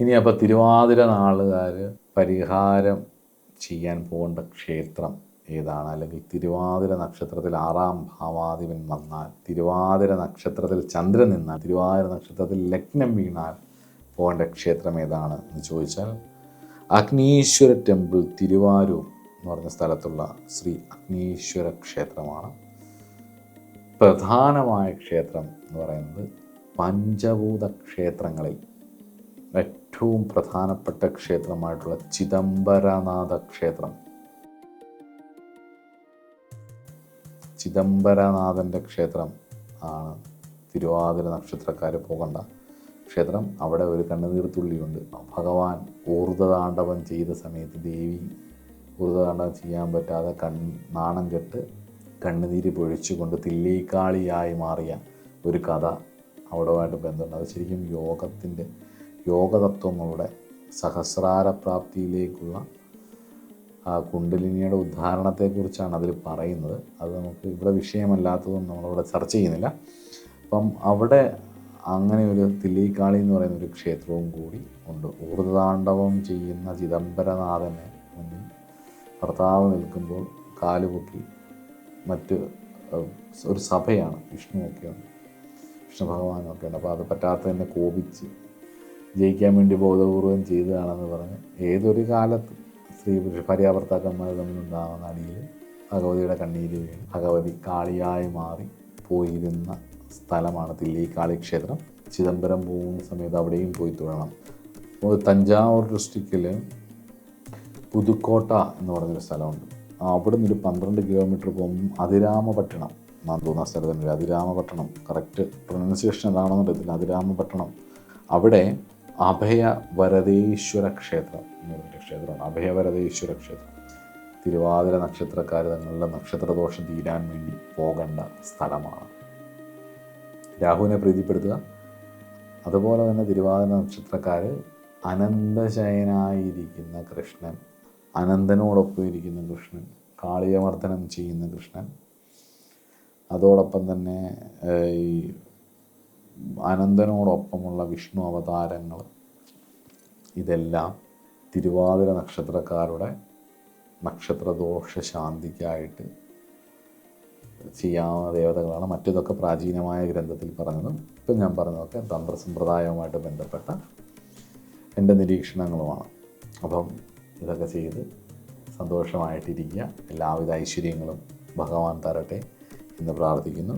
ഇനി അപ്പോൾ തിരുവാതിര നാളുകാർ പരിഹാരം ചെയ്യാൻ പോകേണ്ട ക്ഷേത്രം ഏതാണ്, അല്ലെങ്കിൽ തിരുവാതിര നക്ഷത്രത്തിൽ 6-ാം ഭാവാധിപൻ വന്നാൽ, തിരുവാതിര നക്ഷത്രത്തിൽ ചന്ദ്രൻ നിന്നാൽ, തിരുവാതിര നക്ഷത്രത്തിൽ ലഗ്നം വീണാൽ പോകേണ്ട ക്ഷേത്രം ഏതാണ് എന്ന് ചോദിച്ചാൽ അഗ്നീശ്വര ടെമ്പിൾ തിരുവാരൂർ എന്ന് പറഞ്ഞ സ്ഥലത്തുള്ള ശ്രീ അഗ്നീശ്വര ക്ഷേത്രമാണ്. പ്രധാനമായ ക്ഷേത്രം എന്ന് പറയുന്നത് പഞ്ചഭൂത ക്ഷേത്രങ്ങളിൽ ഏറ്റവും പ്രധാനപ്പെട്ട ക്ഷേത്രമായിട്ടുള്ള ചിദംബരനാഥ ക്ഷേത്രം. ചിദംബരനാഥൻ്റെ ക്ഷേത്രം ആണ് തിരുവാതിര നക്ഷത്രക്കാർ പോകേണ്ട ക്ഷേത്രം. അവിടെ ഒരു കണ്ണുനീർത്തുള്ളിയുണ്ട്. ഭഗവാൻ ഊർധ്വതാണ്ഡവം ചെയ്ത സമയത്ത് ദേവി ഊർധ്വതാണ്ഡവം ചെയ്യാൻ പറ്റാതെ നാണം കെട്ട് കണ്ണുനീര് പൊഴിച്ചുകൊണ്ട് തില്ലേക്കാളിയായി മാറിയ ഒരു കഥ അവിടെയുമായിട്ട് ബന്ധമുണ്ട്. അത് ശരിക്കും യോഗതത്വങ്ങളുടെ സഹസ്രാര പ്രാപ്തിയിലേക്കുള്ള കുണ്ടലിനിയുടെ ഉദ്ധാരണത്തെക്കുറിച്ചാണ് അതിൽ പറയുന്നത്. അത് നമുക്ക് ഇവിടെ വിഷയമല്ലാത്തതും നമ്മളിവിടെ ചർച്ച ചെയ്യുന്നില്ല. അപ്പം അവിടെ അങ്ങനെ ഒരു തില്ലേക്കാളി എന്ന് പറയുന്ന ഒരു ക്ഷേത്രവും കൂടി ഉണ്ട്. ഊർധ്വതാണ്ഡവം ചെയ്യുന്ന ചിദംബരനാഥനെ മുന്നിൽ ഭർത്താവ് നിൽക്കുമ്പോൾ കാലുപൊക്കി മറ്റ് ഒരു സഭയാണ്, വിഷ്ണുവൊക്കെയുണ്ട്, വിഷ്ണു ഭഗവാനൊക്കെ ഉണ്ട്. അപ്പോൾ അത് പറ്റാത്തതിനെ കോപിച്ച് ജയിക്കാൻ വേണ്ടി ബോധപൂർവം ചെയ്തതാണെന്ന് പറഞ്ഞ് ഏതൊരു കാലത്ത് സ്ത്രീ പുരുഷ ഭാര്യാഭർത്താക്കന്മാർ തമ്മിലുണ്ടാകുന്ന അടിയിൽ ഭഗവതിയുടെ കണ്ണീര് വീണ് ഭഗവതി കാളിയായി മാറി പോയിരുന്ന സ്ഥലമാണ് തില്ലേക്കാളി ക്ഷേത്രം. ചിദംബരം പോകുന്ന സമയത്ത് അവിടെയും പോയി തൊഴണം. തഞ്ചാവൂർ ഡിസ്ട്രിക്റ്റിൽ പുതുക്കോട്ട എന്ന് പറഞ്ഞൊരു സ്ഥലമുണ്ട്. അവിടെ നിന്നൊരു 12 കിലോമീറ്റർ പോകുമ്പോൾ അതിരാമപട്ടണം എന്നാണ് തോന്നുന്ന സ്ഥലത്തിൻ്റെ അതിരാമപട്ടണം, കറക്റ്റ് പ്രൊനൗൺസിയേഷൻ എന്താണെന്ന് അറിയത്തില്ല, അതിരാമപട്ടണം. അവിടെ അഭയവരദേശ്വര ക്ഷേത്രം എന്ന് പറഞ്ഞൊരു ക്ഷേത്രമാണ്. അഭയവരദേശ്വര ക്ഷേത്രം തിരുവാതിര നക്ഷത്രക്കാർ തങ്ങളുടെ നക്ഷത്രദോഷം തീരാൻ വേണ്ടി പോകേണ്ട സ്ഥലമാണ്. രാഹുവിനെ പ്രീതിപ്പെടുത്തുക. അതുപോലെ തന്നെ തിരുവാതിര നക്ഷത്രക്കാർ അനന്തശയനായിരിക്കുന്ന കൃഷ്ണൻ, അനന്തനോടൊപ്പം ഇരിക്കുന്ന കൃഷ്ണൻ, കാളിയമർദ്ദനം ചെയ്യുന്ന കൃഷ്ണൻ, അതോടൊപ്പം തന്നെ ഈ അനന്തനോടൊപ്പമുള്ള വിഷ്ണു അവതാരങ്ങൾ, ഇതെല്ലാം തിരുവാതിര നക്ഷത്രക്കാരുടെ നക്ഷത്രദോഷ ശാന്തിക്കായിട്ട് ചെയ്യാവുന്ന ദേവതകളാണ്. മറ്റതൊക്കെ പ്രാചീനമായ ഗ്രന്ഥത്തിൽ പറഞ്ഞതും ഇപ്പം ഞാൻ പറഞ്ഞതൊക്കെ തന്ത്രസമ്പ്രദായവുമായിട്ട് ബന്ധപ്പെട്ട എൻ്റെ നിരീക്ഷണങ്ങളുമാണ്. അപ്പം ഇതൊക്കെ ചെയ്ത് സന്തോഷമായിട്ടിരിക്കുക. എല്ലാവിധ ഐശ്വര്യങ്ങളും ഭഗവാൻ തരട്ടെ എന്ന് പ്രാർത്ഥിക്കുന്നു.